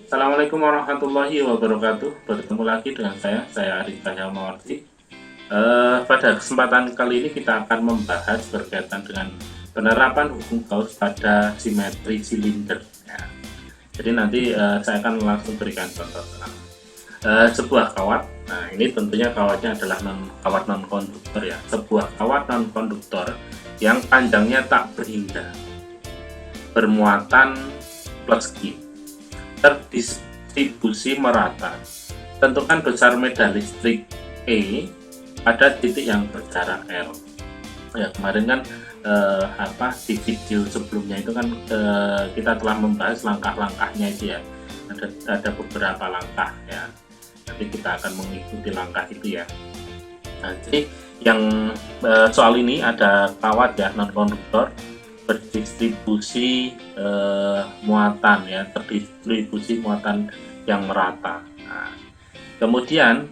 Assalamualaikum warahmatullahi wabarakatuh. Bertemu lagi dengan saya Arif Cahyomawardi. Pada kesempatan kali ini kita akan membahas berkaitan dengan penerapan hukum Gauss pada simetri silinder. Ya. Jadi nanti saya akan langsung berikan contoh. Sebuah kawat. Nah, ini tentunya kawatnya adalah kawat non konduktor ya. Sebuah kawat non konduktor yang panjangnya tak berhingga, bermuatan plus Q, terdistribusi merata. Tentukan besar medan listrik E pada titik yang berjarak L. Ya, kemarin kan di video sebelumnya itu kan kita telah membahas langkah-langkahnya itu ya. Ada beberapa langkah ya. Nanti kita akan mengikuti langkah itu ya. Nah, jadi yang soal ini ada kawat ya non konduktor berdistribusi muatan ya, terdistribusi muatan yang merata. Nah, kemudian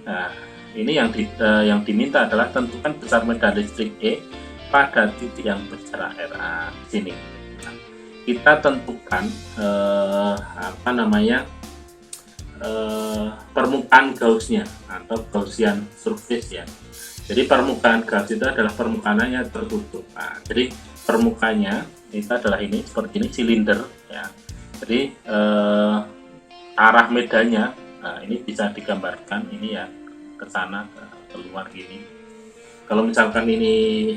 ini yang diminta adalah tentukan besar medan listrik E pada titik yang berjarak R. Di sini nah, kita tentukan permukaan Gaussnya atau Gaussian surface ya. Jadi permukaan Gauss itu adalah permukaannya tertutup. Nah, jadi permukaannya itu adalah ini seperti ini, silinder ya. Jadi arah medannya ini bisa digambarkan ini ya, ke sana keluar gini. Kalau misalkan ini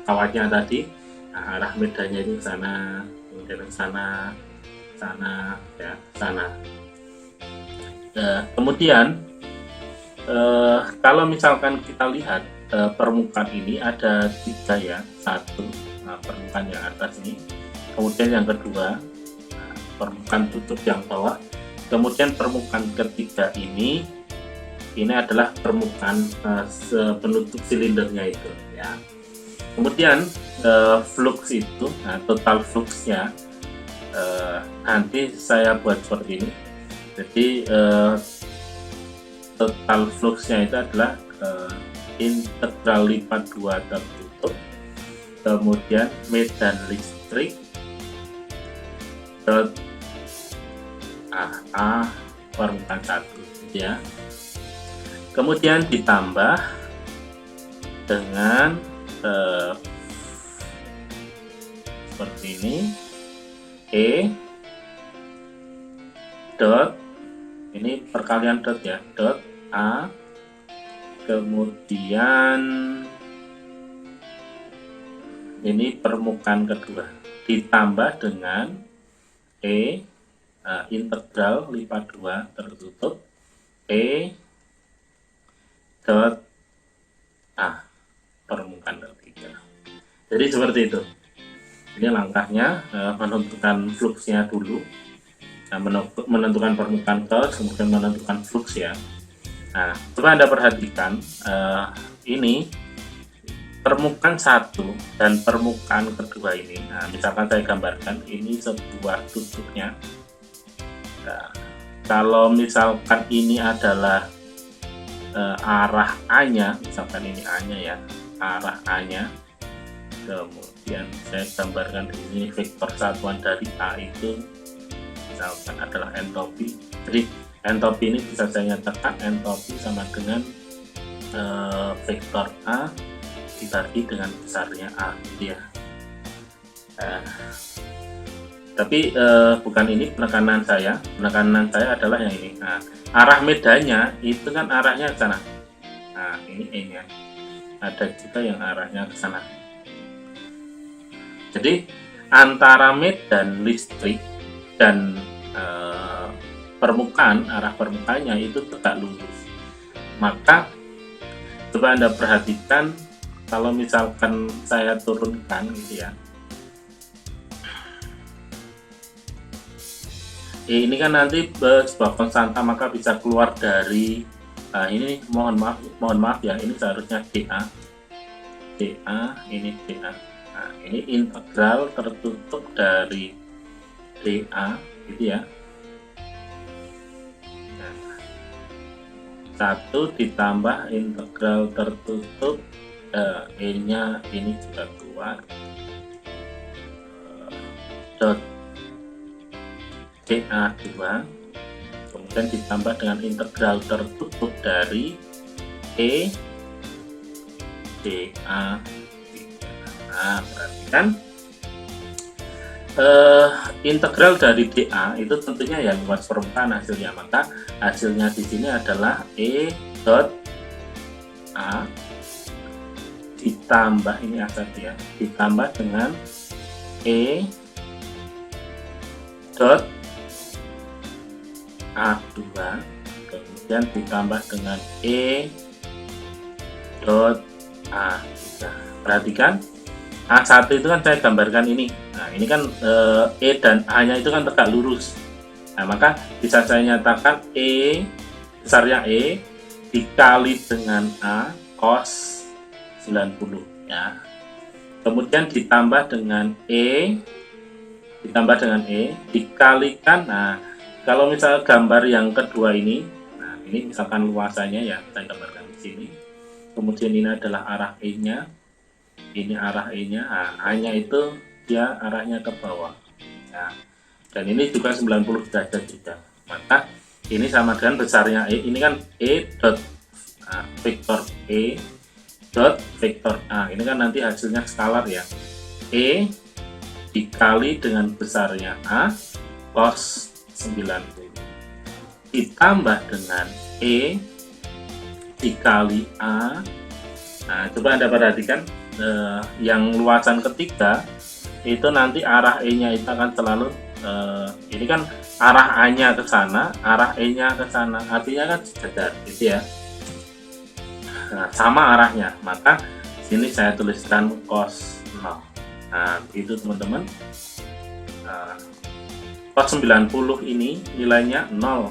kawatnya tadi, arah medannya itu ke sana, kemudian ke sana, sana ya, sana. Kemudian kalau misalkan kita lihat permukaan ini ada tiga ya, satu permukaan yang atas ini, kemudian yang kedua permukaan tutup yang bawah, kemudian permukaan ketiga ini adalah permukaan penutup silindernya itu ya. Kemudian flux itu, total fluxnya nanti saya buat seperti ini. Jadi total fluxnya itu adalah integral lipat 2 tertutup, kemudian medan listrik dot A permukaan 1 ya. Kemudian ditambah dengan seperti ini, E dot, ini perkalian dot ya, dot A, kemudian ini permukaan kedua ditambah dengan E integral lipat 2 tertutup E dot A permukaan ketiga. Jadi seperti itu. Ini langkahnya, menentukan fluxnya dulu, menentukan permukaan Gauss, kemudian menentukan flux ya. Nah, coba Anda perhatikan ini permukaan satu dan permukaan kedua ini. Nah, misalkan saya gambarkan ini sebuah tutupnya. Nah, kalau misalkan ini adalah arah A-nya, misalkan ini A-nya ya, arah A-nya, kemudian saya gambarkan ini vektor satuan dari A itu misalkan adalah entropi. Jadi entropi ini bisa saya nyatakan entropi sama dengan vektor A dibagi dengan besarnya A gitu ya. Tapi bukan ini penekanan saya adalah yang ini. Nah, arah medannya itu kan arahnya ke sana. Nah, ini E nya, ada juga yang arahnya ke sana. Jadi antara medan listrik dan permukaan, arah permukaannya itu tegak lurus. Maka coba Anda perhatikan, kalau misalkan saya turunkan gitu ya, ini kan nanti sebuah konstanta, maka bisa keluar dari ini, mohon maaf ya, ini seharusnya dA, ini dA. Nah, ini integral tertutup dari dA gitu ya. Nah, 1 ditambah integral tertutup E nya ini juga keluar dot dA2 kemudian ditambah dengan integral tertutup dari E dA3. Nah, perhatikan integral dari dA itu tentunya ya luas permukaan hasilnya, maka hasilnya di sini adalah E dot A ditambah ini A1 ya, ditambah dengan E dot A2 kemudian ditambah dengan E dot A3. Perhatikan A1 itu kan saya gambarkan ini. Nah, ini kan E dan A-nya itu kan tegak lurus. Nah, maka bisa saya nyatakan E besarnya E dikali dengan A cos 90 ya. Kemudian ditambah dengan E dikalikan. Nah, kalau misalnya gambar yang kedua ini, nah ini misalkan luasannya ya, saya gambarkan di sini. Kemudian ini adalah arah E-nya. Ini arah E-nya, nah, A-nya itu dia arahnya ke bawah. Nah, dan ini juga 90 derajat juga. Maka ini sama dengan besarnya E. Ini kan E dot vektor E dot vektor A. Ini kan nanti hasilnya skalar ya. E dikali dengan besarnya A cos 90 ditambah dengan E dikali A. Nah, coba Anda perhatikan yang luasan ketiga itu nanti arah E-nya itu akan selalu ini kan arah A-nya ke sana, arah E-nya ke sana, artinya kan sejajar gitu ya. Nah, sama arahnya, maka sini saya tuliskan cos 0. Nah, itu teman-teman. Cos 90 ini nilainya 0.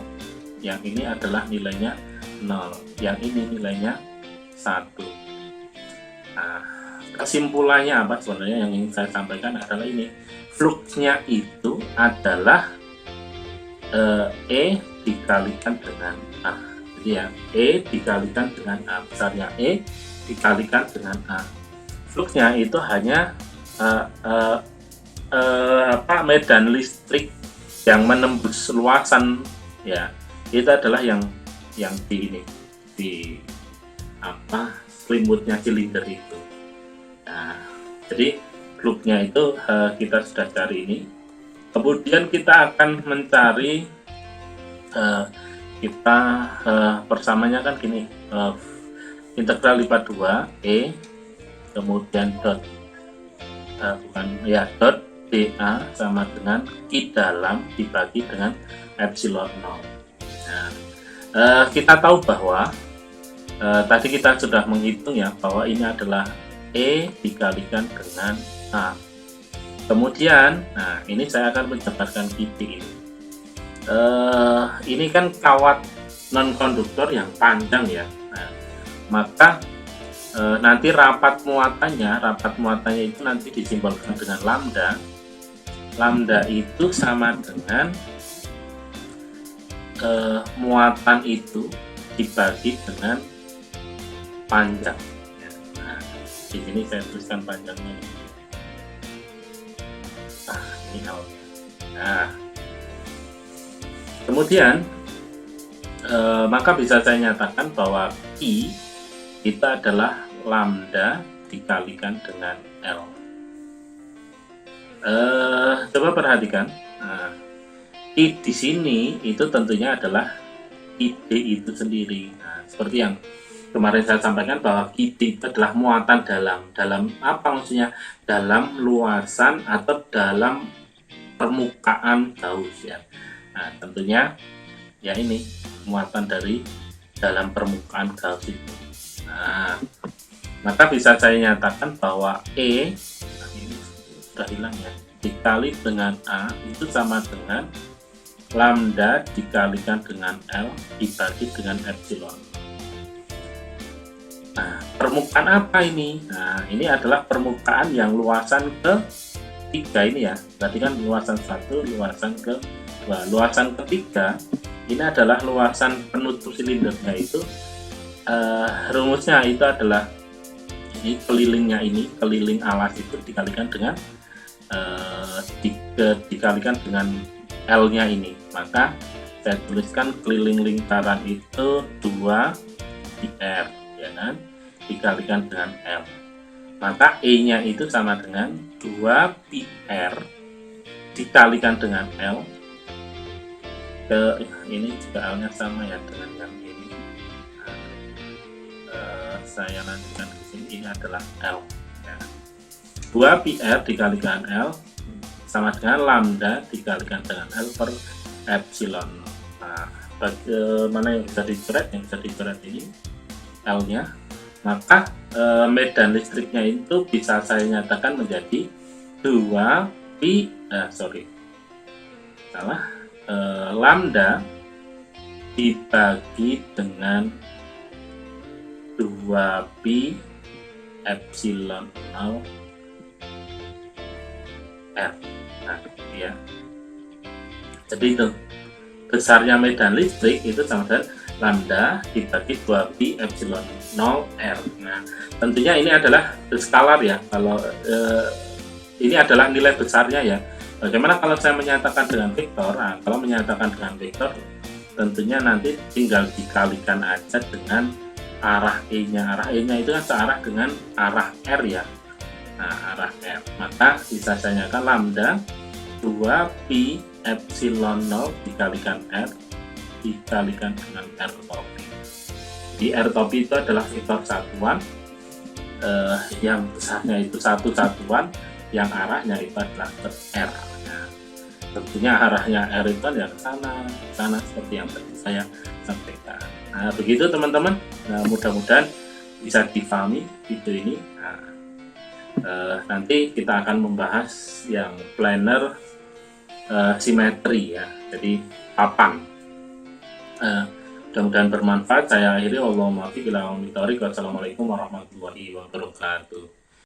Yang ini adalah nilainya 0. Yang ini nilainya 1. Nah, kesimpulannya apa sebenarnya yang ingin saya sampaikan adalah ini. Fluxnya itu adalah E dikalikan dengan A. Jadi ya, E dikalikan dengan A, besarnya E dikalikan dengan A. Fluxnya itu hanya medan listrik yang menembus luasan ya, itu adalah yang di ini, di selimutnya silinder itu. Nah, jadi fluxnya itu kita sudah cari ini. Kemudian kita akan mencari persamanya kan gini, integral lipat 2 E kemudian dot dot dA sama dengan Q dalam dibagi dengan epsilon 0. Nah, kita tahu bahwa tadi kita sudah menghitung ya bahwa ini adalah E dikalikan dengan A. Kemudian, nah ini saya akan menjabarkan titik ini. Ini kan kawat non konduktor yang panjang ya. Nah, maka nanti rapat muatannya itu nanti disimbolkan dengan lambda. Lambda itu sama dengan muatan itu dibagi dengan panjang. Nah, di sini saya tuliskan panjangnya. Nah, ini L-nya. Nah, kemudian maka bisa saya nyatakan bahwa I itu adalah lambda dikalikan dengan L. Coba perhatikan. Nah, I di sini itu tentunya adalah ID itu sendiri. Nah, seperti yang kemarin saya sampaikan bahwa ID itu adalah muatan dalam apa maksudnya? Dalam luasan atau dalam permukaan gaus ya. Nah, tentunya ya ini muatan dari dalam permukaan gaus itu. Nah, maka bisa saya nyatakan bahwa E, nah ini sudah hilang ya, dikali dengan A itu sama dengan lambda dikalikan dengan L dibagi dengan epsilon. Nah, permukaan apa ini? Nah, ini adalah permukaan yang luasan ketiga ini ya. Berarti kan luasan 1, luasan kedua. Luasan ketiga ini adalah luasan penutup silindernya itu. Rumusnya itu adalah ini kelilingnya ini, keliling alas itu dikalikan dengan dikalikan dengan L-nya ini, maka saya tuliskan keliling lingkaran itu 2 πr, ya kan, dikalikan dengan L, maka E-nya itu sama dengan 2 πr dikalikan dengan L ke ini juga L-nya sama ya dengan yang ini. Saya lanjutkan di sini, ini adalah L ya. 2 πr dikalikan L sama dengan lambda dikalikan dengan L per epsilon. Nah, bagaimana yang bisa dicoret? Yang bisa dicoret ini L-nya, maka medan listriknya itu bisa saya nyatakan menjadi 2 pi lambda dibagi dengan 2 pi epsilon 0 R. Nah, ya. Jadi itu besarnya medan listrik itu sama dengan lambda dibagi 2 pi epsilon 0 R. Nah, tentunya ini adalah skalar ya. Kalau ini adalah nilai besarnya ya. Bagaimana kalau saya menyatakan dengan vektor? Nah, kalau menyatakan dengan vektor, tentunya nanti tinggal dikalikan aja dengan arah E-nya. Arah E-nya itu kan searah dengan arah R ya. Nah, arah R, maka bisa saya nyatakan lambda 2 pi epsilon 0 dikalikan R dikalikan dengan R topi. Di R topi itu adalah vektor satuan, yang besarnya itu satu satuan, yang arahnya itu adalah ke R. Nah, tentunya arahnya R itu ya ke sana seperti yang tadi saya sampaikan. Nah, begitu teman-teman. Nah, mudah-mudahan bisa difahami video ini. Nah, nanti kita akan membahas yang planar simetri ya, jadi papan. Mudah-mudahan bermanfaat. Saya akhiri, wassalamualaikum warahmatullahi wabarakatuh.